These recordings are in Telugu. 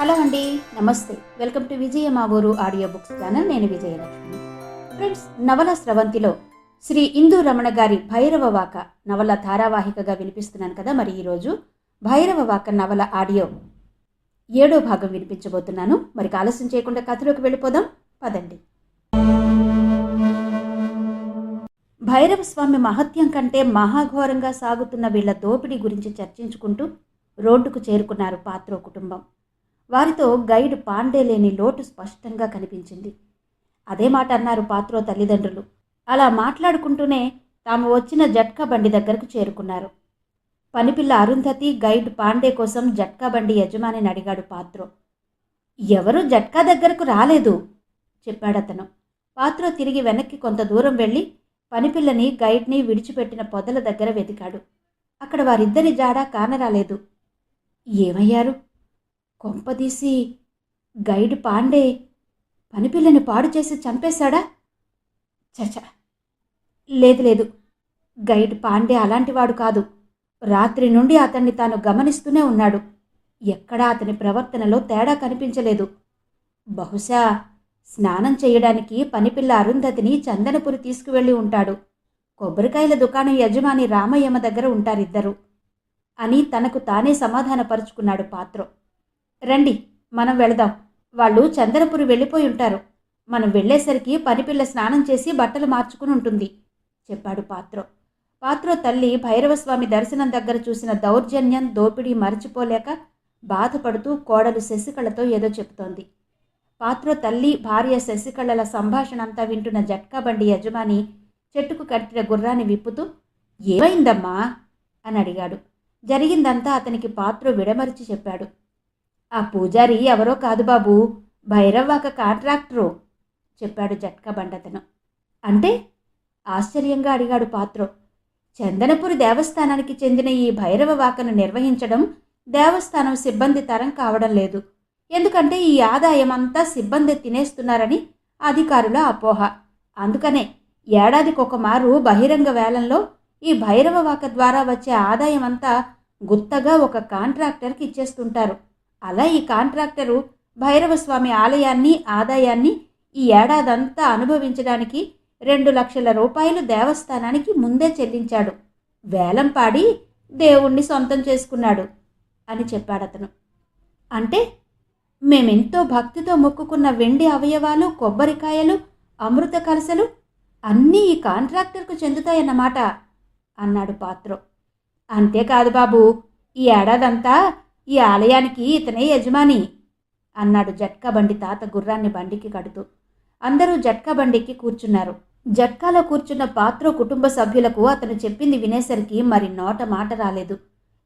హలో అండి, నమస్తే. వెల్కమ్ టు విజయ మా ఊరు ఆడియో బుక్స్ ఛానల్. నేను విజయలక్ష్మి. ఫ్రెండ్స్, నవల స్రవంతిలో శ్రీ ఇందు రమణ గారి భైరవ వాక నవల ధారావాహికగా వినిపిస్తున్నాను కదా. మరి ఈరోజు భైరవ వాక నవల ఆడియో 7వ భాగం వినిపించబోతున్నాను. మరి ఆలస్యం చేయకుండా కథలోకి వెళ్ళిపోదాం, పదండి. భైరవ స్వామి మహత్యం కంటే మహాఘోరంగా సాగుతున్న వీళ్ల దోపిడీ గురించి చర్చించుకుంటూ రోడ్డుకు చేరుకున్నారు పాత్రో కుటుంబం. వారితో గైడ్ పాండే లేని లోటు స్పష్టంగా కనిపించింది. అదే మాట అన్నారు పాత్రో తల్లిదండ్రులు. అలా మాట్లాడుకుంటూనే తాము వచ్చిన జట్కా బండి దగ్గరకు చేరుకున్నారు. పనిపిల్ల అరుంధతి గైడ్ పాండే కోసం జట్కా బండి యజమానిని అడిగాడు పాత్రో. ఎవరూ జట్కా దగ్గరకు రాలేదు చెప్పాడతను. పాత్రో తిరిగి వెనక్కి కొంత దూరం వెళ్ళి పనిపిల్లని గైడ్ని విడిచిపెట్టిన పొదల దగ్గర వెతికాడు. అక్కడ వారిద్దరి జాడా కానరాలేదు. ఏమయ్యారు? కొంపదీసి గైడ్ పాండే పనిపిల్లని పాడు చేసి చంపేశాడా? చచ, లేదు, గైడ్ పాండే అలాంటివాడు కాదు. రాత్రి నుండి అతన్ని తాను గమనిస్తూనే ఉన్నాడు. ఎక్కడా అతని ప్రవర్తనలో తేడా కనిపించలేదు. బహుశా స్నానం చేయడానికి పనిపిల్ల అరుంధతిని చందనపురి తీసుకువెళ్ళి ఉంటాడు. కొబ్బరికాయల దుకాణం యజమాని రామయ్యమ్మ దగ్గర ఉంటారిద్దరు అని తనకు తానే సమాధానపరుచుకున్నాడు పాత్రో. రండి, మనం వెళదాం. వాళ్ళు చందనపురి వెళ్ళిపోయి ఉంటారు. మనం వెళ్ళేసరికి పనిపిల్ల స్నానం చేసి బట్టలు మార్చుకుని ఉంటుంది చెప్పాడు పాత్రో. పాత్రో తల్లి భైరవస్వామి దర్శనం దగ్గర చూసిన దౌర్జన్యం, దోపిడీ మరచిపోలేక బాధపడుతూ కోడలు శశికళతో ఏదో చెబుతోంది. పాత్రో తల్లి భార్య శశికళల సంభాషణ అంతా వింటున్న జట్కా బండి యజమాని చెట్టుకు కట్టిన గుర్రాన్ని విప్పుతూ, ఏమైందమ్మా అని అడిగాడు. జరిగిందంతా అతనికి పాత్రో విడమరిచి చెప్పాడు. ఆ పూజారి ఎవరో కాదు బాబు, భైరవ్వాక కాంట్రాక్టరు చెప్పాడు జట్కా బండతను. అంటే? ఆశ్చర్యంగా అడిగాడు పాత్రో. చందనపురి దేవస్థానానికి చెందిన ఈ భైరవ వాకను నిర్వహించడం దేవస్థానం సిబ్బంది తరం కావడం లేదు. ఎందుకంటే ఈ ఆదాయం అంతా సిబ్బంది తినేస్తున్నారని అధికారుల అపోహ. అందుకనే ఏడాదికొక మారు బహిరంగ వేలంలో ఈ భైరవ వాక ద్వారా వచ్చే ఆదాయం అంతా గుత్తగా ఒక కాంట్రాక్టర్కి ఇచ్చేస్తుంటారు. అలా ఈ కాంట్రాక్టరు భైరవస్వామి ఆలయాన్ని, ఆదాయాన్ని ఈ ఏడాదంతా అనుభవించడానికి 2 లక్షల రూపాయలు దేవస్థానానికి ముందే చెల్లించాడు. వేలం పాడి దేవుణ్ణి సొంతం చేసుకున్నాడు అని చెప్పాడతను. అంటే మేమెంతో భక్తితో మొక్కుకున్న వెండి అవయవాలు, కొబ్బరికాయలు, అమృత కలసలు అన్నీ ఈ కాంట్రాక్టర్కు చెందుతాయన్నమాట అన్నాడు పాత్రో. అంతేకాదు బాబు, ఈ ఏడాదంతా ఈ ఆలయానికి ఇతనే యజమాని అన్నాడు జట్కా బండి తాత గుర్రాన్ని బండికి కడుతూ. అందరూ జట్కా బండికి కూర్చున్నారు. జట్కాలో కూర్చున్న పాత్రో కుటుంబ సభ్యులకు అతను చెప్పింది వినేసరికి మరి నోట మాట రాలేదు.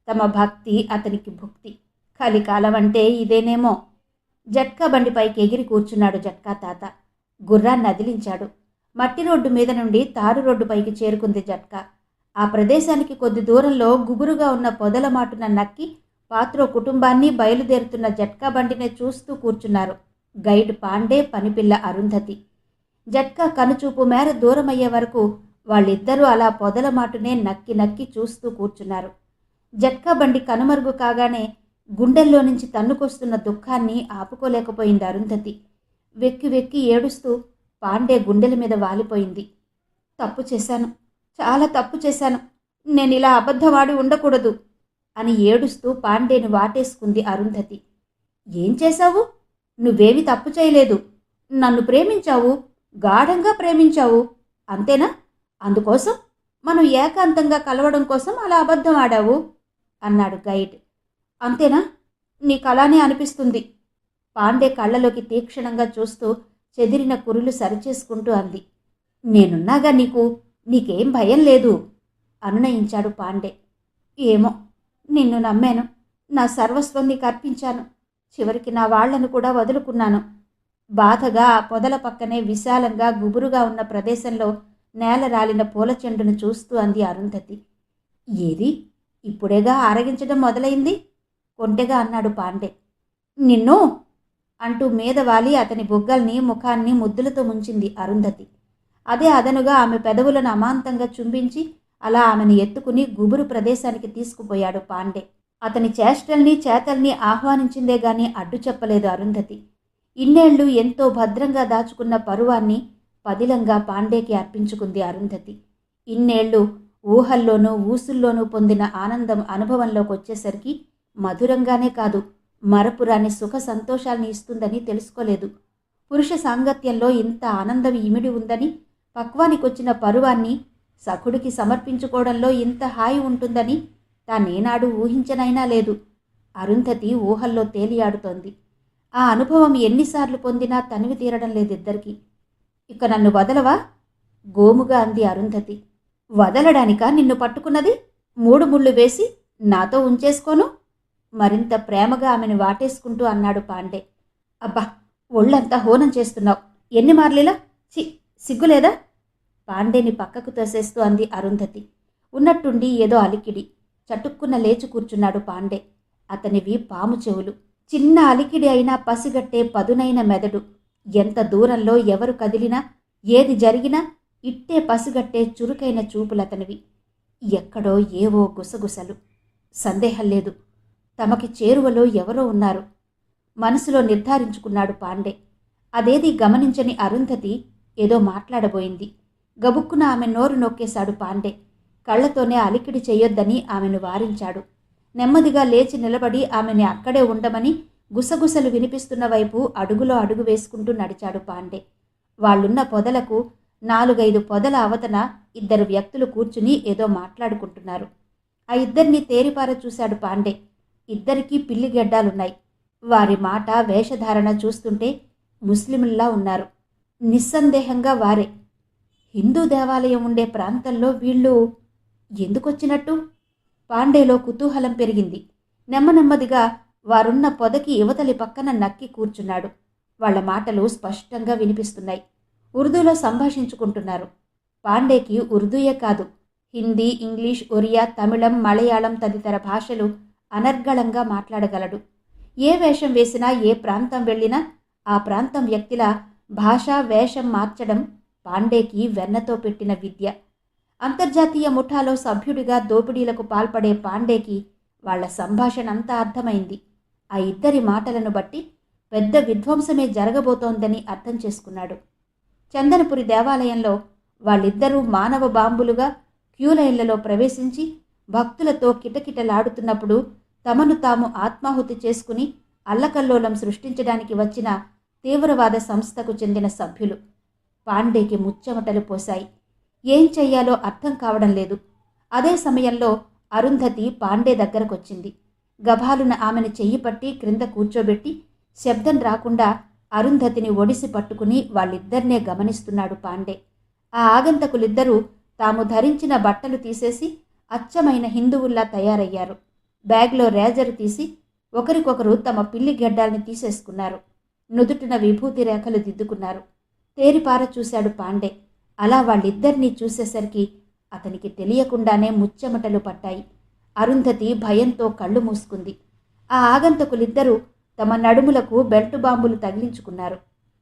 తమ భక్తి అతనికి భుక్తి. కలికాలం అంటే ఇదేనేమో. జట్కా బండిపైకి ఎగిరి కూర్చున్నాడు జట్కా తాత. గుర్రాన్ని అదిలించాడు. మట్టి రోడ్డు మీద నుండి తారు రోడ్డుపైకి చేరుకుంది జట్కా. ఆ ప్రదేశానికి కొద్ది దూరంలో గుబురుగా ఉన్న పొదల మాటున నక్కి పాత్రో కుటుంబాన్ని బయలుదేరుతున్న జట్కా బండినే చూస్తూ కూర్చున్నారు గైడ్ పాండే, పనిపిల్ల అరుంధతి. జట్కా కనుచూపు మేర దూరమయ్యే వరకు వాళ్ళిద్దరూ అలా పొదల మాటునే నక్కి నక్కి చూస్తూ కూర్చున్నారు. జట్కా బండి కనుమరుగు కాగానే గుండెల్లో నుంచి తన్నుకొస్తున్న దుఃఖాన్ని ఆపుకోలేకపోయింది అరుంధతి. వెక్కి వెక్కి ఏడుస్తూ పాండే గుండెల మీద వాలిపోయింది. తప్పు చేశాను, చాలా తప్పు చేశాను. నేనిలా అబద్ధమాడి ఉండకూడదు అని ఏడుస్తూ పాండేని వాటేసుకుంది అరుంధతి. ఏం చేశావు? నువ్వేమి తప్పు చేయలేదు. నన్ను ప్రేమించావు, గాఢంగా ప్రేమించావు, అంతేనా? అందుకోసం మనం ఏకాంతంగా కలవడం కోసం అలా అబద్ధం ఆడావు అన్నాడు గైడ్. అంతేనా? నీకు అలానే అనిపిస్తుంది. పాండే కళ్ళలోకి తీక్షణంగా చూస్తూ చెదిరిన కురులు సరిచేసుకుంటూ అంది. నేనున్నాగా నీకేం భయం లేదు అనునయించాడు పాండే. ఏమో, నిన్ను నమ్మాను, నా సర్వస్వం నీకు అర్పించాను. చివరికి నా వాళ్లను కూడా వదులుకున్నాను. బాధగా ఆ పొదల పక్కనే విశాలంగా గుబురుగా ఉన్న ప్రదేశంలో నేల రాలిన పూల చెండును చూస్తూ అంది అరుంధతి. ఏది? ఇప్పుడేగా ఆరగించడం మొదలైంది కొంటెగా అన్నాడు పాండే. నిన్ను అంటూ మీద వాలి అతని బుగ్గల్ని, ముఖాన్ని ముద్దులతో ముంచింది అరుంధతి. అదే అదనుగా ఆమె పెదవులను అమాంతంగా చుంబించి అలా ఆమెను ఎత్తుకుని గుబురు ప్రదేశానికి తీసుకుపోయాడు పాండే. అతని చేష్టల్ని చేతల్ని ఆహ్వానించిందే గాని అడ్డు చెప్పలేదు అరుంధతి. ఇన్నేళ్లు ఎంతో భద్రంగా దాచుకున్న పరువాన్ని పదిలంగా పాండేకి అర్పించుకుంది అరుంధతి. ఇన్నేళ్లు ఊహల్లోనూ ఊసుల్లోనూ పొందిన ఆనందం అనుభవంలోకొచ్చేసరికి మధురంగానే కాదు, మరపురాని సుఖ సంతోషాల్ని ఇస్తుందని తెలుసుకోలేదు. పురుష సాంగత్యంలో ఇంత ఆనందం ఇమిడి ఉందని, పక్వానికొచ్చిన పరువాన్ని సఖుడికి సమర్పించుకోవడంలో ఇంత హాయి ఉంటుందని తానేనాడు ఊహించనైనా లేదు. అరుంధతి ఊహల్లో తేలియాడుతోంది. ఆ అనుభవం ఎన్నిసార్లు పొందినా తనివి తీరడం లేదిద్దరికీ. ఇక నన్ను వదలవా? గోముగా అంది అరుంధతి. వదలడానికా నిన్ను పట్టుకున్నది? 3 ముళ్ళు వేసి నాతో ఉంచేసుకోను? మరింత ప్రేమగా ఆమెను వాటేసుకుంటూ అన్నాడు పాండే. అబ్బా, ఒళ్ళంతా హోనం చేస్తున్నావు. ఎన్ని మార్లిలా? సిగ్గులేదా? పాండేని పక్కకు తోసేస్తూ అంది అరుంధతి. ఉన్నట్టుండి ఏదో అలికిడి. చటుక్కున లేచి కూర్చున్నాడు పాండే. అతనివి పాము చెవులు. చిన్న అలికిడి అయినా పసిగట్టే పదునైన మెదడు. ఎంత దూరంలో ఎవరు కదిలినా, ఏది జరిగినా ఇట్టే పసిగట్టే చురుకైన చూపులతనివి. ఎక్కడో ఏవో గుసగుసలు. సందేహం లేదు, తమకి చేరువలో ఎవరో ఉన్నారు. మనసులో నిర్ధారించుకున్నాడు పాండే. అదేది గమనించని అరుంధతి ఏదో మాట్లాడబోయింది. గబుక్కున ఆమె నోరు నొక్కేశాడు పాండే. కళ్లతోనే అలికిడి చెయ్యొద్దని ఆమెను వారించాడు. నెమ్మదిగా లేచి నిలబడి ఆమెని అక్కడే ఉండమని గుసగుసలు వినిపిస్తున్న వైపు అడుగులో అడుగు వేసుకుంటూ నడిచాడు పాండే. వాళ్లున్న పొదలకు 4-5 పొదల అవతన 2 వ్యక్తులు కూర్చుని ఏదో మాట్లాడుకుంటున్నారు. ఆ ఇద్దరిని తేరిపార చూశాడు పాండే. ఇద్దరికీ పిల్లి గెడ్డాలున్నాయి. వారి మాట, వేషధారణ చూస్తుంటే ముస్లింల్లా ఉన్నారు. నిస్సందేహంగా వారే. హిందూ దేవాలయం ఉండే ప్రాంతంలో వీళ్ళు ఎందుకొచ్చినట్టు? పాండేలో కుతూహలం పెరిగింది. నెమ్మదిగా వారున్న పొదకి యువతలి పక్కన నక్కి కూర్చున్నాడు. వాళ్ల మాటలు స్పష్టంగా వినిపిస్తున్నాయి. ఉర్దూలో సంభాషించుకుంటున్నారు. పాండేకి ఉర్దూయే కాదు, హిందీ, ఇంగ్లీష్, ఒరియా, తమిళం, మలయాళం తదితర భాషలు అనర్గళంగా మాట్లాడగలడు. ఏ వేషం వేసినా, ఏ ప్రాంతం వెళ్ళినా ఆ ప్రాంతం వ్యక్తిలా భాషా వేషం మార్చడం పాండేకి వెన్నతో పెట్టిన విద్య. అంతర్జాతీయ ముఠాలో సభ్యుడిగా దోపిడీలకు పాల్పడే పాండేకి వాళ్ల సంభాషణ అంతా అర్థమైంది. ఆ ఇద్దరి మాటలను బట్టి పెద్ద విధ్వంసమే జరగబోతోందని అర్థం చేసుకున్నాడు. చందనపురి దేవాలయంలో వాళ్ళిద్దరూ మానవ బాంబులుగా క్యూలైన్లలో ప్రవేశించి భక్తులతో కిటకిటలాడుతున్నప్పుడు తమను తాము ఆత్మాహుతి చేసుకుని అల్లకల్లోలం సృష్టించడానికి వచ్చిన తీవ్రవాద సంస్థకు చెందిన సభ్యులు. పాండేకి ముచ్చెమటలు పోశాయి. ఏం చెయ్యాలో అర్థం కావడం లేదు. అదే సమయంలో అరుంధతి పాండే దగ్గరకొచ్చింది. గభాలున ఆమెను చెయ్యి పట్టి క్రింద కూర్చోబెట్టి శబ్దం రాకుండా అరుంధతిని ఒడిసి పట్టుకుని వాళ్ళిద్దరినే గమనిస్తున్నాడు పాండే. ఆ ఆగంతకులిద్దరూ తాము ధరించిన బట్టలు తీసేసి అచ్చమైన హిందువుల్లా తయారయ్యారు. బ్యాగ్లో రేజరు తీసి ఒకరికొకరు తమ పిల్లి గెడ్డాల్ని తీసేసుకున్నారు. నుదుటిన విభూతి రేఖలు దిద్దుకున్నారు. తేరిపార చూశాడు పాండే. అలా వాళ్ళిద్దరినీ చూసేసరికి అతనికి తెలియకుండానే ముచ్చెమటలు పట్టాయి. అరుంధతి భయంతో కళ్ళు మూసుకుంది. ఆ ఆగంతకులిద్దరూ తమ నడుములకు బెల్టు బాంబులు తగిలించుకున్నారు.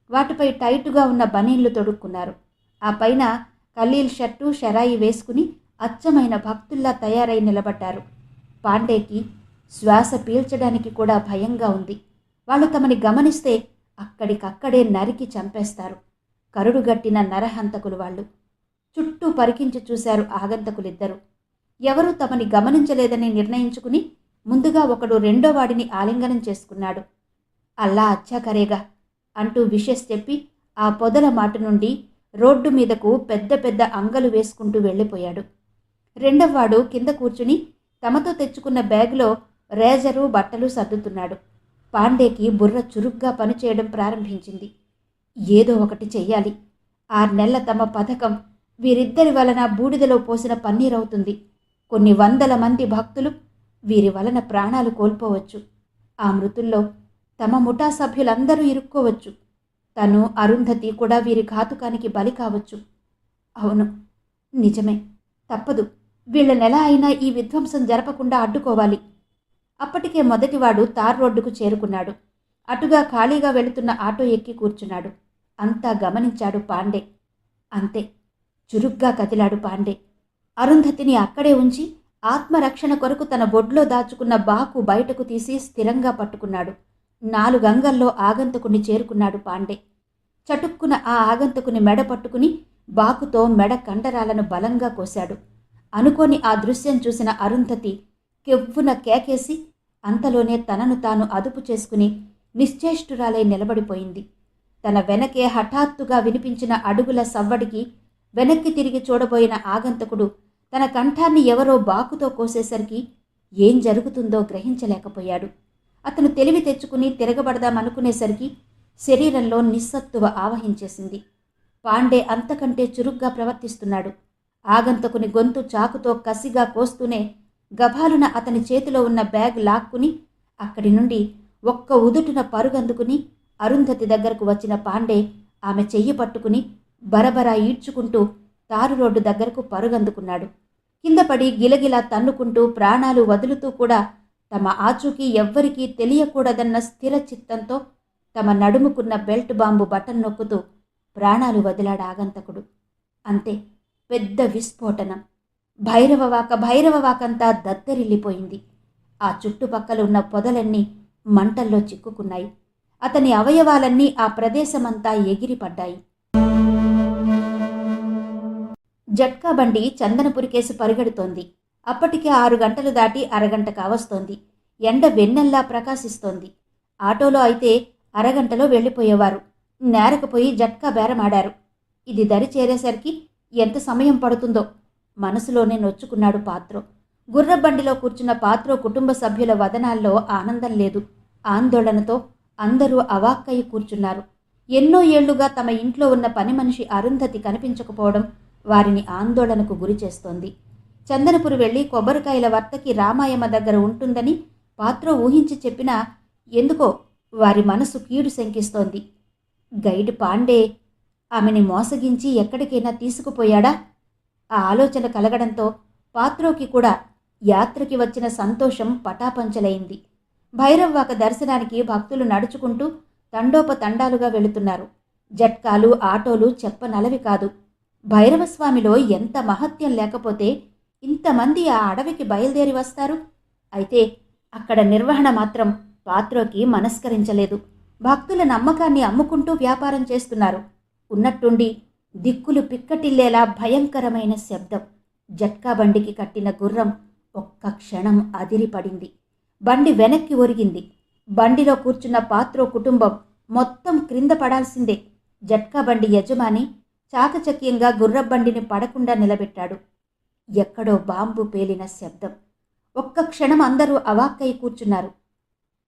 వాటిపై టైటుగా ఉన్న బనీళ్లు తొడుక్కున్నారు. ఆ పైన కలీల్ షర్టు, షరాయి వేసుకుని అచ్చమైన భక్తుల్లా తయారై నిలబడ్డారు. పాండేకి శ్వాస పీల్చడానికి కూడా భయంగా ఉంది. వాళ్ళు తమని గమనిస్తే అక్కడికక్కడే నరికి చంపేస్తారు. కరుడుగట్టిన నరహంతకులు వాళ్ళు. చుట్టూ పరికించి చూశారు ఆగంతకులిద్దరూ. ఎవరూ తమని గమనించలేదని నిర్ణయించుకుని ముందుగా ఒకడు రెండో వాడిని ఆలింగనం చేసుకున్నాడు. అల్లా అచ్చా కరేగా అంటూ విషెస్ చెప్పి ఆ పొదల మాటు నుండి రోడ్డు మీదకు పెద్ద పెద్ద అంగలు వేసుకుంటూ వెళ్ళిపోయాడు. రెండవవాడు కింద కూర్చుని తమతో తెచ్చుకున్న బ్యాగులో రేజరు, బట్టలు సర్దుతున్నాడు. పాండేకి బుర్ర చురుగ్గా పనిచేయడం ప్రారంభించింది. ఏదో ఒకటి చెయ్యాలి. 6 నెలల తమ పథకం వీరిద్దరి వలన బూడిదలో పోసిన పన్నీరవుతుంది. కొన్ని 100 మంది భక్తులు వీరి వలన ప్రాణాలు కోల్పోవచ్చు. ఆ మృతుల్లో తమ ముఠా సభ్యులందరూ ఇరుక్కోవచ్చు. తను, అరుంధతి కూడా వీరి ఘాతుకానికి బలి కావచ్చు. అవును, నిజమే. తప్పదు. వీళ్ళనెలా అయినా ఈ విధ్వంసం జరపకుండా అడ్డుకోవాలి. అప్పటికే మొదటివాడు తార్ రోడ్డుకు చేరుకున్నాడు. అటుగా ఖాళీగా వెళుతున్న ఆటో ఎక్కి కూర్చున్నాడు. అంతా గమనించాడు పాండే. అంతే, చురుగ్గా కదిలాడు పాండే. అరుంధతిని అక్కడే ఉంచి ఆత్మరక్షణ కొరకు తన బొడ్లో దాచుకున్న బాకు బయటకు తీసి స్థిరంగా పట్టుకున్నాడు. 4 అంగల్లో ఆగంతకుని చేరుకున్నాడు పాండే. చటుక్కున ఆ ఆగంతకుని మెడ పట్టుకుని బాకుతో మెడ కండరాలను బలంగా కోశాడు. అనుకోని ఆ దృశ్యం చూసిన అరుంధతి కెవ్వున కేకేసి అంతలోనే తనను తాను అదుపు చేసుకుని నిశ్చేష్టురాలై నిలబడిపోయింది. తన వెనకే హఠాత్తుగా వినిపించిన అడుగుల సవ్వడికి వెనక్కి తిరిగి చూడబోయిన ఆగంతకుడు తన కంఠాన్ని ఎవరో బాకుతో కోసేసరికి ఏం జరుగుతుందో గ్రహించలేకపోయాడు. అతను తెలివి తెచ్చుకుని తిరగబడదామనుకునేసరికి శరీరంలో నిస్సత్తువ ఆవహించేసింది. పాండే అంతకంటే చురుగ్గా ప్రవర్తిస్తున్నాడు. ఆగంతకుని గొంతు చాకుతో కసిగా కోస్తూనే గభాలున అతని చేతిలో ఉన్న బ్యాగ్ లాక్కుని అక్కడి నుండి ఒక్క ఉదుటున పరుగందుకుని అరుంధతి దగ్గరకు వచ్చిన పాండే ఆమె చెయ్యి పట్టుకుని బరబరా ఈడ్చుకుంటూ తారు రోడ్డు దగ్గరకు పరుగందుకున్నాడు. కిందపడి గిలగిలా తన్నుకుంటూ ప్రాణాలు వదులుతూ కూడా తమ ఆచూకీ ఎవ్వరికీ తెలియకూడదన్న స్థిర చిత్తంతో తమ నడుముకున్న బెల్ట్ బాంబు బటన్ నొక్కుతూ ప్రాణాలు వదిలాడు ఆగంతకుడు. అంతే, పెద్ద విస్ఫోటనం. భైరవవాకంతా దద్దరిల్లిపోయింది. ఆ చుట్టుపక్కల ఉన్న పొదలన్నీ మంటల్లో చిక్కుకున్నాయి. అతని అవయవాలన్నీ ఆ ప్రదేశమంతా ఎగిరిపడ్డాయి. జట్కా బండి చందనపురికేసి పరిగెడుతోంది. అప్పటికే 6 గంటలు దాటి అరగంట కావస్తోంది. ఎండ వెన్నెల్లా ప్రకాశిస్తోంది. ఆటోలో అయితే అరగంటలో వెళ్ళిపోయేవారు. నేరకపోయి జట్కా బేరమాడారు. ఇది దరి చేరేసరికి ఎంత సమయం పడుతుందో మనసులోనే నొచ్చుకున్నాడు పాత్రో. గుర్రబండిలో కూర్చున్న పాత్రో కుటుంబ సభ్యుల వదనాల్లో ఆనందం లేదు. ఆందోళనతో అందరూ అవాక్కయి కూర్చున్నారు. ఎన్నో ఏళ్లుగా తమ ఇంట్లో ఉన్న పని మనిషి అరుంధతి కనిపించకపోవడం వారిని ఆందోళనకు గురి చేస్తోంది. చందనపురి వెళ్లి కొబ్బరికాయల వర్తకి రామాయమ్మ దగ్గర ఉంటుందని పాత్రో ఊహించి చెప్పినా ఎందుకో వారి మనసు కీడు శంకిస్తోంది. గైడ్ పాండే ఆమెని మోసగించి ఎక్కడికైనా తీసుకుపోయాడా? ఆ ఆలోచన కలగడంతో పాత్రోకి కూడా యాత్రకి వచ్చిన సంతోషం పటాపంచలైంది. భైరవ్వాక దర్శనానికి భక్తులు నడుచుకుంటూ తండోపతండాలుగా వెళుతున్నారు. జట్కాలు, ఆటోలు చెప్పనలవి కాదు. భైరవస్వామిలో ఎంత మహత్యం లేకపోతే ఇంతమంది ఆ అడవికి బయలుదేరి వస్తారు? అయితే అక్కడ నిర్వహణ మాత్రం పాత్రోకి మనస్కరించలేదు. భక్తుల నమ్మకాన్ని అమ్ముకుంటూ వ్యాపారం చేస్తున్నారు. ఉన్నట్టుండి దిక్కులు పిక్కటిల్లేలా భయంకరమైన శబ్దం. జట్కా బండికి కట్టిన గుర్రం ఒక్క క్షణం అదిరిపడింది. బండి వెనక్కి ఒరిగింది. బండిలో కూర్చున్న పాత్రో కుటుంబం మొత్తం క్రింద పడాల్సిందే. జట్కా బండి యజమాని చాకచక్యంగా గుర్రబండిని పడకుండా నిలబెట్టాడు. ఎక్కడో బాంబు పేలిన శబ్దం. ఒక్క క్షణం అందరూ అవాక్కయి కూర్చున్నారు.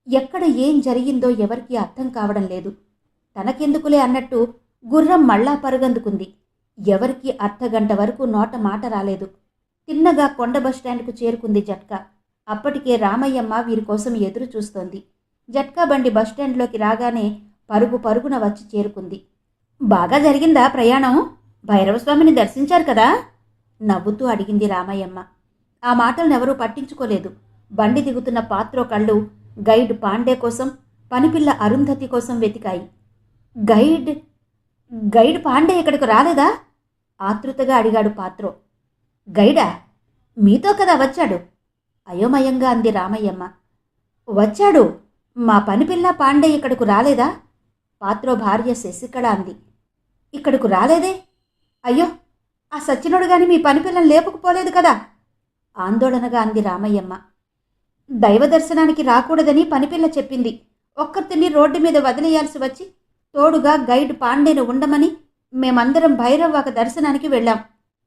ఎక్కడ ఏం జరిగిందో ఎవరికీ అర్థం కావడం లేదు. తనకెందుకులే అన్నట్టు గుర్రం మళ్ళా పరుగందుకుంది. ఎవరికీ అర్ధగంట వరకు నోట మాట రాలేదు. తిన్నగా కొండ బస్టాండ్కు చేరుకుంది జట్కా. అప్పటికే రామయ్యమ్మ వీరి కోసం ఎదురు చూస్తోంది. జట్కా బండి బస్టాండ్లోకి రాగానే పరుగున వచ్చి చేరుకుంది. బాగా జరిగిందా ప్రయాణం? భైరవస్వామిని దర్శించారు కదా? నవ్వుతూ అడిగింది రామయ్యమ్మ. ఆ మాటలనెవరూ పట్టించుకోలేదు. బండి దిగుతున్న పాత్రో కళ్ళు గైడ్ పాండే కోసం, పనిపిల్ల అరుంధతి కోసం వెతికాయి. గైడ్ పాండే ఇక్కడికి రాలేదా? ఆతృతగా అడిగాడు పాత్రో. గైడా? మీతో కదా వచ్చాడు? అయోమయంగా అంది రామయ్యమ్మ. వచ్చాడు. మా పనిపిల్ల పాండే ఇక్కడకు రాలేదా? పాత్రో భార్య శశికళ అంది. ఇక్కడకు రాలేదే? అయ్యో, ఆ సచ్చినోడు గాని మీ పనిపిల్లని లేపుకుపోలేదు కదా? ఆందోళనగా అంది రామయ్యమ్మ. దైవ దర్శనానికి రాకూడదని పనిపిల్ల చెప్పింది. ఒక్కరిని రోడ్డు మీద వదిలేయాల్సి వచ్చి తోడుగా గైడ్ పాండేను ఉండమని మేమందరం భైరవ్వాక దర్శనానికి వెళ్ళాం.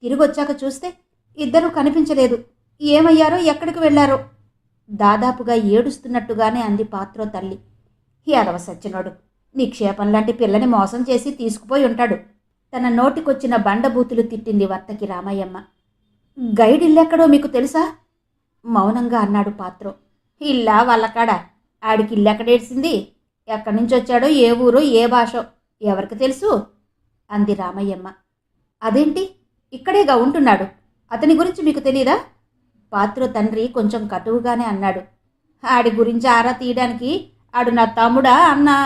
తిరిగొచ్చాక చూస్తే ఇద్దరూ కనిపించలేదు. ఏమయ్యారో, ఎక్కడికి వెళ్లారో? దాదాపుగా ఏడుస్తున్నట్టుగానే అంది పాత్రో తల్లి. ఎదవ సచ్చినోడు, నిక్షేపం లాంటి పిల్లని మోసం చేసి తీసుకుపోయి ఉంటాడు. తన నోటికొచ్చిన బండబూతులు తిట్టింది వర్తకి రామయ్యమ్మ. గైడ్ ఇల్లెక్కడో మీకు తెలుసా? మౌనంగా అన్నాడు పాత్రో. ఇల్లా వాళ్ళకాడ? ఆడికి ఇల్లెక్కడేడ్చింది? ఎక్కడి నుంచి వచ్చాడో, ఏ ఊరో, ఏ భాషో ఎవరికి తెలుసు? అంది రామయ్యమ్మ. అదేంటి, ఇక్కడేగా ఉంటున్నాడు, అతని గురించి మీకు తెలీదా? పాత్రో తండ్రి కొంచెం కటువుగానే అన్నాడు. ఆడి గురించి ఆరా తీయడానికి ఆడు నా తమ్ముడా అన్నా?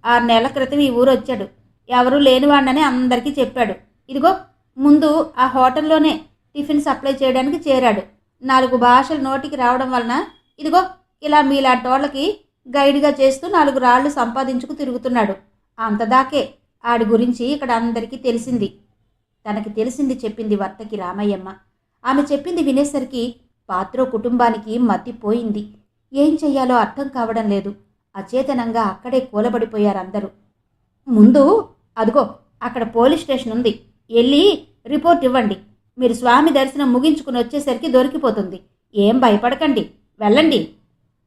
6 నెలల క్రితం ఈ ఊరు వచ్చాడు. ఎవరూ లేనివాడినని అందరికీ చెప్పాడు. ఇదిగో ముందు ఆ హోటల్లోనే టిఫిన్ సప్లై చేయడానికి చేరాడు. 4 భాషలు నోటికి రావడం వలన ఇదిగో ఇలా మీలాంటోళ్ళకి గైడ్గా చేస్తూ 4 రాళ్లు సంపాదించుకు తిరుగుతున్నాడు. అంతదాకే ఆడి గురించి ఇక్కడ అందరికీ తెలిసింది. తనకి తెలిసింది చెప్పింది వర్తకి రామయ్యమ్మ. ఆమె చెప్పింది వినేసరికి పాత్రో కుటుంబానికి మతిపోయింది. ఏం చెయ్యాలో అర్థం కావడం లేదు. అచేతనంగా అక్కడే కూలబడిపోయారందరూ. ముందు అదిగో అక్కడ పోలీస్ స్టేషన్ ఉంది, వెళ్ళి రిపోర్ట్ ఇవ్వండి. మీరు స్వామి దర్శనం ముగించుకుని వచ్చేసరికి దొరికిపోతుంది. ఏం భయపడకండి, వెళ్ళండి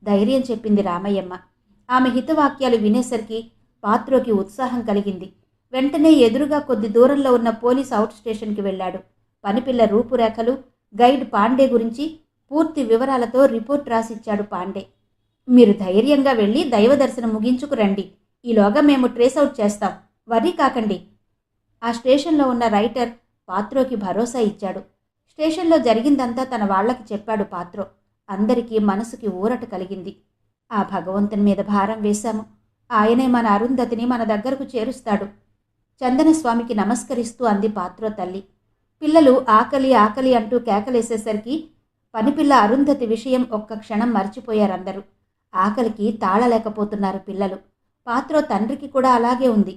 ధైర్యం చెప్పింది రామయ్యమ్మ. ఆమె హితవాక్యాలు వినేసరికి పాత్రోకి ఉత్సాహం కలిగింది. వెంటనే ఎదురుగా కొద్ది దూరంలో ఉన్న పోలీస్ అవుట్ స్టేషన్కి వెళ్ళాడు. పనిపిల్ల రూపురేఖలు, గైడ్ పాండే గురించి పూర్తి వివరాలతో రిపోర్ట్ రాసిచ్చాడు పాండే. మీరు ధైర్యంగా వెళ్ళి దైవ దర్శనం ముగించుకు రండి. ఈలోగా మేము ట్రేస్అవుట్ చేస్తాం, వర్రీ కాకండి. ఆ స్టేషన్లో ఉన్న రైటర్ పాత్రోకి భరోసా ఇచ్చాడు. స్టేషన్లో జరిగిందంతా తన వాళ్లకి చెప్పాడు పాత్రో. అందరికీ మనసుకి ఊరట కలిగింది. ఆ భగవంతుని మీద భారం వేశాము, ఆయనే మన అరుంధతిని మన దగ్గరకు చేరుస్తాడు. చందనస్వామికి నమస్కరిస్తూ అంది పాత్రో తల్లి. పిల్లలు ఆకలి ఆకలి అంటూ కేకలేసేసరికి పనిపిల్ల అరుంధతి విషయం ఒక్క క్షణం మర్చిపోయారందరూ. ఆకలికి తాళలేకపోతున్నారు పిల్లలు. పాత్రో తండ్రికి కూడా అలాగే ఉంది.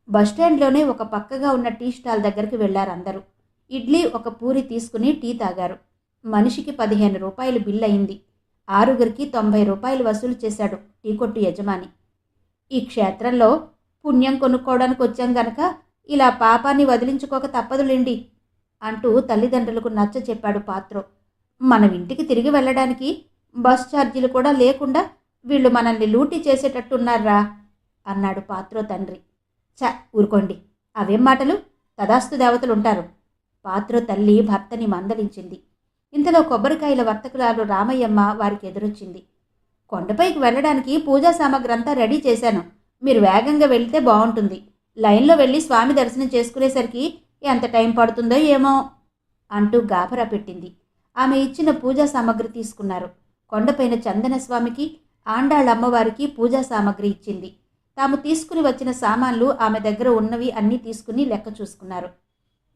బస్టాండ్లోనే ఒక పక్కగా ఉన్న టీ స్టాల్ దగ్గరికి వెళ్లారందరూ. ఇడ్లీ ఒక పూరి తీసుకుని టీ తాగారు. మనిషికి 15 రూపాయలు బిల్ అయింది. 6గురికి 90 రూపాయలు వసూలు చేశాడు టీ కొట్టు యజమాని. ఈ క్షేత్రంలో పుణ్యం కొనుక్కోవడానికి వచ్చాం గనక ఇలా పాపాన్ని వదిలించుకోక తప్పదులేండి అంటూ తల్లిదండ్రులకు నచ్చ చెప్పాడు పాత్రో. మనం ఇంటికి తిరిగి వెళ్ళడానికి బస్ ఛార్జీలు కూడా లేకుండా వీళ్ళు మనల్ని లూటీ చేసేటట్టున్నారా అన్నాడు పాత్రో తండ్రి. ఊరుకోండి, అవేం మాటలు, తదాస్తు దేవతలుంటారు. పాత్రో తల్లి భర్తని మందలించింది. ఇంతలో కొబ్బరికాయల వర్తకురాలు రామయ్యమ్మ వారికి ఎదురొచ్చింది. కొండపైకి వెళ్ళడానికి పూజా సామాగ్రి అంతా రెడీ చేశాను, మీరు వేగంగా వెళ్తే బాగుంటుంది. లైన్లో వెళ్ళి స్వామి దర్శనం చేసుకునేసరికి ఎంత టైం పడుతుందో ఏమో అంటూ గాభరా పెట్టింది. ఆమె ఇచ్చిన పూజా సామాగ్రి తీసుకున్నారు. కొండపైన చందనస్వామికి, ఆండాళ్ళమ్మవారికి పూజా సామాగ్రి ఇచ్చింది. తాము తీసుకుని వచ్చిన సామాన్లు ఆమె దగ్గర ఉన్నవి అన్నీ తీసుకుని లెక్క చూసుకున్నారు.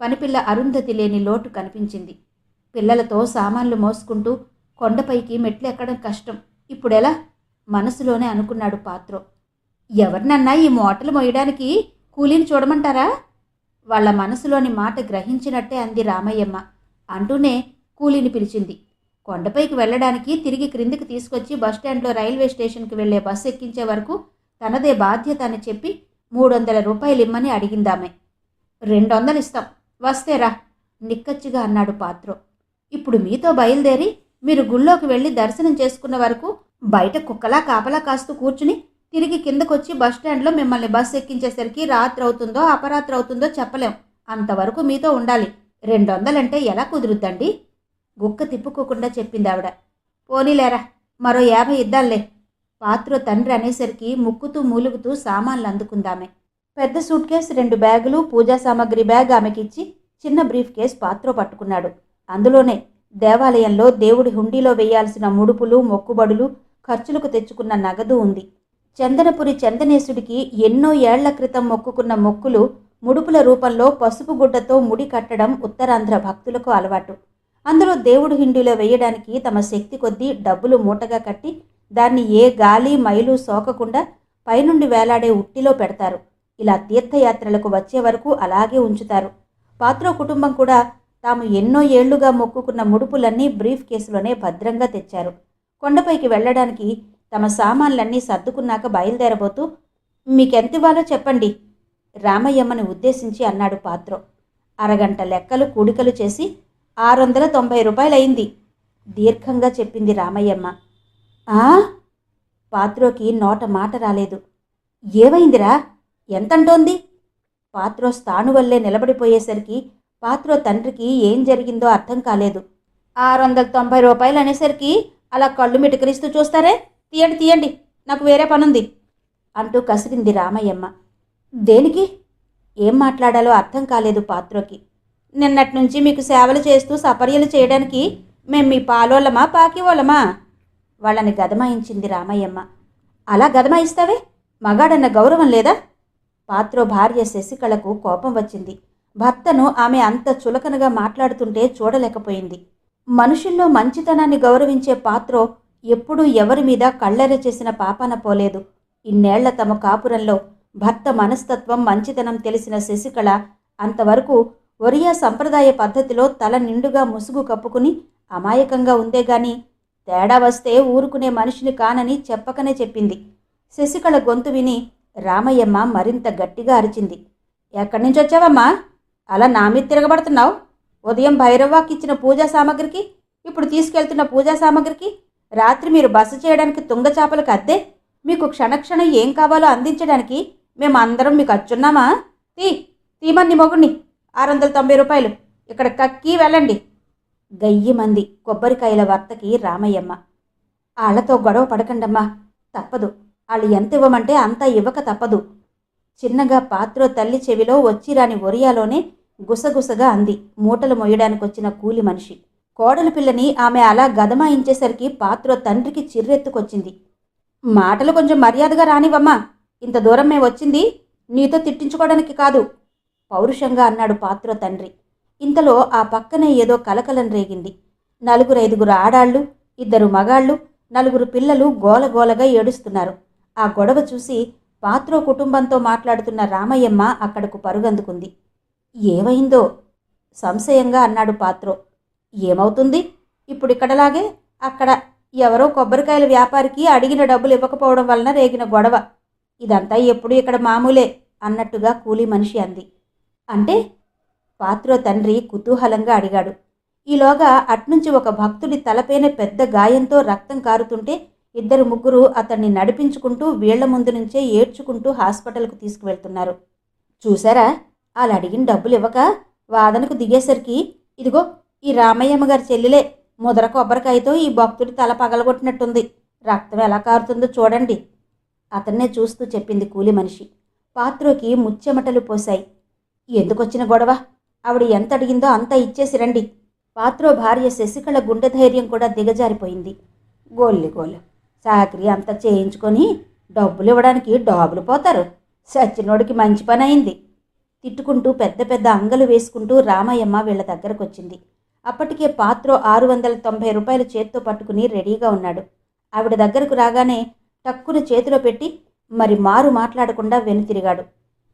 పనిపిల్ల అరుంధతి లేని లోటు కనిపించింది. పిల్లలతో సామాన్లు మోసుకుంటూ కొండపైకి మెట్లు ఎక్కడం కష్టం, ఇప్పుడెలా మనసులోనే అనుకున్నాడు పాత్రో. ఎవరినన్నా ఈ మూటలు మోయడానికి కూలీని చూడమంటారా? వాళ్ల మనసులోని మాట గ్రహించినట్టే అంది రామయ్యమ్మ. అంటూనే కూలీని పిలిచింది. కొండపైకి వెళ్ళడానికి తిరిగి క్రిందికి తీసుకొచ్చి బస్టాండ్లో రైల్వే స్టేషన్కి వెళ్లే బస్సు ఎక్కించే వరకు తనదే బాధ్యత అని చెప్పి 300 రూపాయలు ఇమ్మని అడిగిందామె. 200 ఇస్తాం, వస్తేరా నిక్కచ్చిగా అన్నాడు పాత్రో. ఇప్పుడు మీతో బయలుదేరి మీరు గుళ్ళోకి వెళ్ళి దర్శనం చేసుకున్న వరకు బయట కుక్కలా కాపలా కాస్తూ కూర్చుని తిరిగి కిందకొచ్చి బస్టాండ్లో మిమ్మల్ని బస్సు ఎక్కించేసరికి రాత్రి అవుతుందో అపరాత్రి అవుతుందో చెప్పలేం. అంతవరకు మీతో ఉండాలి. 200 అంటే ఎలా కుదురుద్దండి? గుక్క తిప్పుకోకుండా చెప్పింది ఆవిడ. పోనీలేరా, మరో 50 ఇద్దాంలే. పాత్రో తండ్రి అనేసరికి ముక్కుతూ మూలుగుతూ సామాన్లు అందుకుందామె. పెద్ద సూట్ కేసు, 2 బ్యాగులు, పూజా సామాగ్రి బ్యాగ్ ఆమెకిచ్చి చిన్న బ్రీఫ్ కేసు పాత్రో పట్టుకున్నాడు. అందులోనే దేవాలయంలో దేవుడి హుండీలో వేయాల్సిన ముడుపులు, మొక్కుబడులు, ఖర్చులకు తెచ్చుకున్న నగదు ఉంది. చందనపురి చందనేశుడికి ఎన్నో ఏళ్ల క్రితం మొక్కుకున్న మొక్కులు ముడుపుల రూపంలో పసుపు గుడ్డతో ముడి కట్టడం ఉత్తరాంధ్ర భక్తులకు అలవాటు. అందులో దేవుడి హుండీలో వేయడానికి తమ శక్తి కొద్దీ డబ్బులు మూటగా కట్టి దాన్ని ఏ గాలి మైలు సోకకుండా పైనుండి వేలాడే ఉట్టిలో పెడతారు. ఇలా తీర్థయాత్రలకు వచ్చే వరకు అలాగే ఉంచుతారు. పాత్రో కుటుంబం కూడా తాము ఎన్నో ఏళ్లుగా మొక్కుకున్న ముడుపులన్నీ బ్రీఫ్ కేసులోనే భద్రంగా తెచ్చారు. కొండపైకి వెళ్ళడానికి తమ సామాన్లన్నీ సర్దుకున్నాక బయలుదేరబోతూ, మీకెంతివ్వాలో చెప్పండి రామయ్యమ్మని ఉద్దేశించి అన్నాడు పాత్రో. అరగంట లెక్కలు కూడికలు చేసి 690 రూపాయలయింది దీర్ఘంగా చెప్పింది రామయ్యమ్మ. పాత్రోకి నోట మాట రాలేదు. ఏమైందిరా, ఎంతంటోంది? పాత్రో స్థాణువల్లే నిలబడిపోయేసరికి పాత్రో తండ్రికి ఏం జరిగిందో అర్థం కాలేదు. 690 రూపాయలు అనేసరికి అలా కళ్ళు మిటకరిస్తూ చూస్తారే, తీయండి తీయండి, నాకు వేరే పనుంది అంటూ కసిరింది రామయ్యమ్మ. దేనికి? ఏం మాట్లాడాలో అర్థం కాలేదు పాత్రోకి. నిన్నటి నుంచి మీకు సేవలు చేస్తూ సపర్యలు చేయడానికి మేం మీ పాలోళ్ళమా పాకివోళ్ళమా? వాళ్ళని గదమాయించింది రామయ్యమ్మ. అలా గదమాయిస్తావే, మగాడన్న గౌరవం లేదా? పాత్రో భార్య శశికళకు కోపం వచ్చింది. భర్తను ఆమె అంత చులకనగా మాట్లాడుతుంటే చూడలేకపోయింది. మనుషుల్లో మంచితనాన్ని గౌరవించే పాత్రో ఎప్పుడూ ఎవరి మీద కళ్ళెర చేసిన పాపాన పోలేదు. ఇన్నేళ్ల తమ కాపురంలో భర్త మనస్తత్వం, మంచితనం తెలిసిన శశికళ అంతవరకు ఒరియా సంప్రదాయ పద్ధతిలో తల నిండుగా ముసుగు కప్పుకుని అమాయకంగా ఉందేగాని తేడా వస్తే ఊరుకునే మనిషిని కానని చెప్పకనే చెప్పింది. శశికళ గొంతు విని రామయ్యమ్మ మరింత గట్టిగా అరిచింది. ఎక్కడి నుంచి వచ్చావమ్మా? అలా నా మీద తిరగబడుతున్నావు? ఉదయం భైరవ్వాకి ఇచ్చిన పూజా సామాగ్రికి, ఇప్పుడు తీసుకెళ్తున్న పూజా సామాగ్రికి, రాత్రి మీరు బస చేయడానికి తుంగచాపలకు అద్దే, మీకు క్షణక్షణం ఏం కావాలో అందించడానికి మేమందరం మీకు అచ్చున్నామా? తీమన్ని మొగుణ్ణి 690 రూపాయలు ఇక్కడ కక్కి వెళ్ళండి. గయ్యిమంది కొబ్బరికాయల వర్తకి రామయ్యమ్మ. ఆళ్లతో గొడవ పడకండమ్మా, తప్పదు. వాళ్ళు ఎంత ఇవ్వమంటే అంతా ఇవ్వక తప్పదు. చిన్నగా పాత్రో తల్లి చెవిలో వచ్చిరాని ఒరియాలోనే గుసగుసగా అంది మూటలు మొయ్యడానికొచ్చిన కూలి మనిషి. కోడలి పిల్లని ఆమె అలా గదమాయించేసరికి పాత్రో తండ్రికి చిర్రెత్తుకొచ్చింది. మాటలు కొంచెం మర్యాదగా రానివమ్మా, ఇంత దూరం మేము వచ్చింది నీతో తిట్టించుకోవడానికి కాదు, పౌరుషంగా అన్నాడు పాత్రో తండ్రి. ఇంతలో ఆ పక్కనే ఏదో కలకలం రేగింది. 4-5 ఆడాళ్ళు, 2 మగాళ్ళు, 4 పిల్లలు గోలగోలగా ఏడుస్తున్నారు. ఆ గొడవ చూసి పాత్రో కుటుంబంతో మాట్లాడుతున్న రామయ్యమ్మ అక్కడకు పరుగందుకుంది. ఏమైందో సంశయంగా అన్నాడు పాత్రో. ఏమవుతుంది? ఇప్పుడిక్కడలాగే అక్కడ ఎవరో కొబ్బరికాయల వ్యాపారికి అడిగిన డబ్బులు ఇవ్వకపోవడం వలన రేగిన గొడవ. ఇదంతా ఎప్పుడు ఇక్కడ మామూలే అన్నట్టుగా కూలీ మనిషి అంది. అంటే? పాత్రో తండ్రి కుతూహలంగా అడిగాడు. ఈలోగా అట్నుంచి ఒక భక్తుడి తలపైన పెద్ద గాయంతో రక్తం కారుతుంటే 2-3 అతన్ని నడిపించుకుంటూ వీళ్ల ముందు నుంచే ఏడ్చుకుంటూ హాస్పిటల్కు తీసుకువెళ్తున్నారు. చూసారా, వాళ్ళు అడిగిన డబ్బులు ఇవ్వక వాదనకు దిగేసరికి ఇదిగో ఈ రామయ్యమ్మ గారి చెల్లెలే ముదర కొబ్బరికాయతో ఈ భక్తుడి తల పగలగొట్టినట్టుంది. రక్తం ఎలా కారుతుందో చూడండి. అతన్నే చూస్తూ చెప్పింది కూలి మనిషి. పాత్రోకి ముచ్చెమటలు పోశాయి. ఎందుకొచ్చిన గొడవ? ఆవిడ ఎంత అడిగిందో అంతా ఇచ్చేసి రండి. పాత్రో భార్య శశికళ గుండె ధైర్యం కూడా దిగజారిపోయింది. గోళ్ళు చాకరీ అంతా చేయించుకొని డబ్బులు ఇవ్వడానికి డాబులు పోతారు. సచ్చినోడికి మంచి పని అయింది. తిట్టుకుంటూ పెద్ద పెద్ద అంగలు వేసుకుంటూ రామయ్యమ్మ వీళ్ల దగ్గరకొచ్చింది. అప్పటికే పాత్రో 690 రూపాయలు చేత్తో పట్టుకుని రెడీగా ఉన్నాడు. ఆవిడ దగ్గరకు రాగానే టక్కున చేతిలో పెట్టి మరి మారు మాట్లాడకుండా వెనుతిరిగాడు.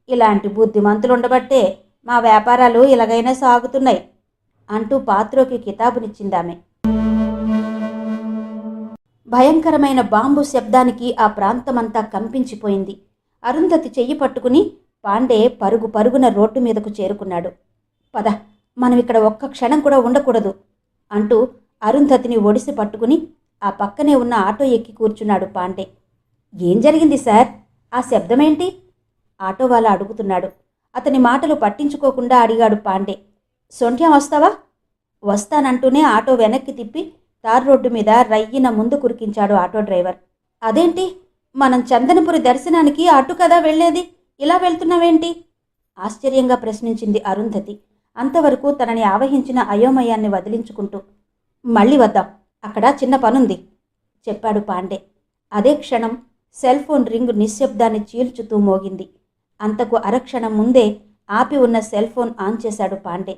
ఇలాంటి బుద్ధిమంతులుండబట్టే మా వ్యాపారాలు ఇలాగైనా సాగుతున్నాయి అంటూ పాత్రోకి కితాబునిచ్చిందామె. భయంకరమైన బాంబు శబ్దానికి ఆ ప్రాంతమంతా కంపించిపోయింది. అరుంధతి చెయ్యి పట్టుకుని పాండే పరుగు పరుగున రోడ్డు మీదకు చేరుకున్నాడు. పద, మనం ఇక్కడ ఒక్క క్షణం కూడా ఉండకూడదు అంటూ అరుంధతిని ఒడిసి పట్టుకుని ఆ పక్కనే ఉన్న ఆటో ఎక్కి కూర్చున్నాడు పాండే. ఏం జరిగింది సార్? ఆ శబ్దమేంటి? ఆటో వాళ్ళ అడుగుతున్నాడు. అతని మాటలు పట్టించుకోకుండా అడిగాడు పాండే. సొంఠ్యం వస్తావా? వస్తానంటూనే ఆటో వెనక్కి తిప్పి తార్ రోడ్డు మీద రయ్యిన ముందు కురికించాడు ఆటో డ్రైవర్. అదేంటి, మనం చందనపురి దర్శనానికి అటు కదా వెళ్లేది, ఇలా వెళ్తున్నావేంటి? ఆశ్చర్యంగా ప్రశ్నించింది అరుంధతి, అంతవరకు తనని ఆవహించిన అయోమయాన్ని వదిలించుకుంటూ. మళ్ళీ వద్దాం, అక్కడ చిన్న పనుంది చెప్పాడు పాండే. అదే క్షణం సెల్ ఫోన్ రింగ్ నిశ్శబ్దాన్ని చీల్చుతూ మోగింది. అంతకు అరక్షణం ముందే ఆపి ఉన్న సెల్ ఫోన్ ఆన్ చేశాడు పాండే.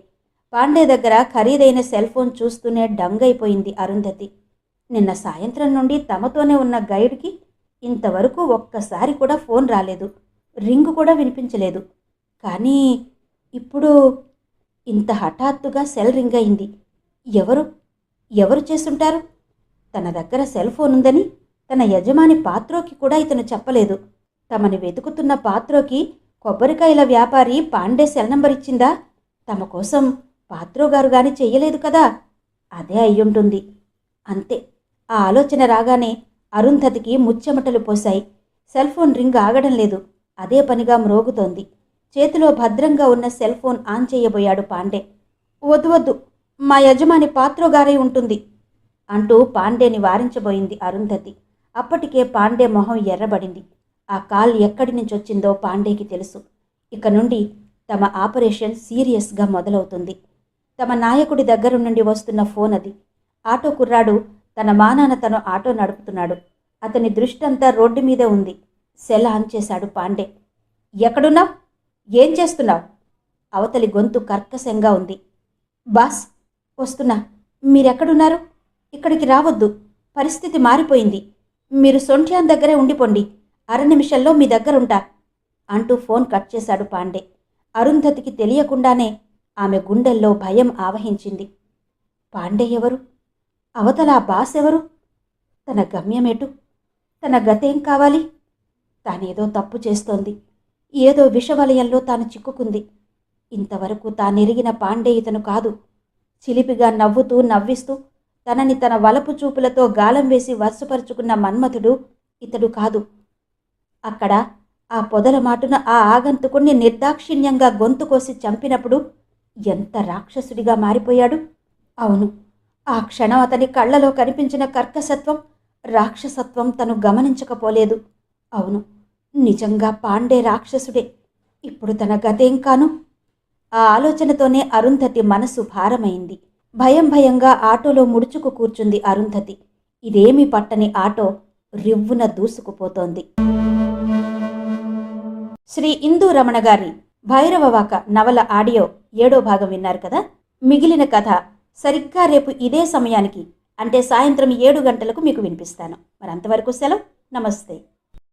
పాండే దగ్గర ఖరీదైన సెల్ ఫోన్ చూస్తూనే డంగైపోయింది అరుంధతి. నిన్న సాయంత్రం నుండి తమతోనే ఉన్న గైడ్కి ఇంతవరకు ఒక్కసారి కూడా ఫోన్ రాలేదు, రింగు కూడా వినిపించలేదు. కానీ ఇప్పుడు ఇంత హఠాత్తుగా సెల్ రింగ్ అయింది. ఎవరు చేసుంటారు? తన దగ్గర సెల్ ఫోన్ ఉందని తన యజమాని పాత్రోకి కూడా ఇతను చెప్పలేదు. తమని వెతుకుతున్న పాత్రోకి కొబ్బరికాయల వ్యాపారి పాండే సెల్ నంబర్ ఇచ్చిందా? తమ కోసం పాత్రో గారు గాని చెయ్యలేదు కదా, అదే అయ్యుంటుంది. అంతే, ఆ ఆలోచన రాగానే అరుంధతికి ముచ్చెమటలు పోశాయి. సెల్ ఫోన్ రింగ్ ఆగడం లేదు, అదే పనిగా మ్రోగుతోంది. చేతిలో భద్రంగా ఉన్న సెల్ ఫోన్ ఆన్ చేయబోయాడు పాండే. వద్దు, మా యజమాని పాత్రో గారై ఉంటుంది అంటూ పాండేని వారించబోయింది అరుంధతి. అప్పటికే పాండే మొహం ఎర్రబడింది. ఆ కాల్ ఎక్కడి నుంచి వచ్చిందో పాండేకి తెలుసు. ఇక నుండి తమ ఆపరేషన్ సీరియస్గా మొదలవుతుంది. తమ నాయకుడి దగ్గర నుండి వస్తున్న ఫోన్ అది. ఆటో కుర్రాడు తన మానాన తను ఆటో నడుపుతున్నాడు. అతని దృష్టంతా రోడ్డు మీదే ఉంది. సెల్ ఆన్ చేశాడు పాండే. ఎక్కడున్నావు? ఏం చేస్తున్నావు? అవతలి గొంతు కర్కశంగా ఉంది. బాస్, వస్తున్నా, మీరెక్కడున్నారు? ఇక్కడికి రావద్దు. పరిస్థితి మారిపోయింది. మీరు సొంఠ్యాన్ దగ్గరే ఉండిపోండి. అర నిమిషంలో మీ దగ్గరుంటా అంటూ ఫోన్ కట్ చేశాడు పాండే. అరుంధతికి తెలియకుండానే ఆమె గుండెల్లో భయం ఆవహించింది. పాండే ఎవరు? అవతల ఆ బాస్ ఎవరు? తన గమ్యమేటు? తన గతేం కావాలి? తానేదో తప్పు చేస్తోంది. ఏదో విషవలయంలో తాను చిక్కుకుంది. ఇంతవరకు తానెరిగిన పాండే ఇతను కాదు. చిలిపిగా నవ్వుతూ నవ్విస్తూ తనని తన వలపు చూపులతో గాలం వేసి వరుసపరుచుకున్న మన్మథుడు ఇతడు కాదు. అక్కడ ఆ పొదల మాటున ఆ ఆగంతుకుణ్ణి నిర్దాక్షిణ్యంగా గొంతు కోసి చంపినప్పుడు ఎంత రాక్షసుడిగా మారిపోయాడు. అవును, ఆ క్షణం అతని కళ్ళలో కనిపించిన కర్కసత్వం, రాక్షసత్వం తను గమనించకపోలేదు. అవును, నిజంగా పాండే రాక్షసుడే. ఇప్పుడు తన గతేం కాను? ఆ ఆలోచనతోనే అరుంధతి మనసు భారమైంది. భయం భయంగా ఆటోలో ముడుచుకు కూర్చుంది అరుంధతి. ఇదేమీ పట్టని ఆటో రివ్వున దూసుకుపోతోంది. శ్రీ ఇందూ రమణ గారి భైరవవాక నవల ఆడియో 7వ భాగం విన్నారు కదా. మిగిలిన కథ సరిగ్గా రేపు ఇదే సమయానికి, అంటే సాయంత్రం 7 గంటలకు మీకు వినిపిస్తాను. మరి అంతవరకు సెలవు. నమస్తే.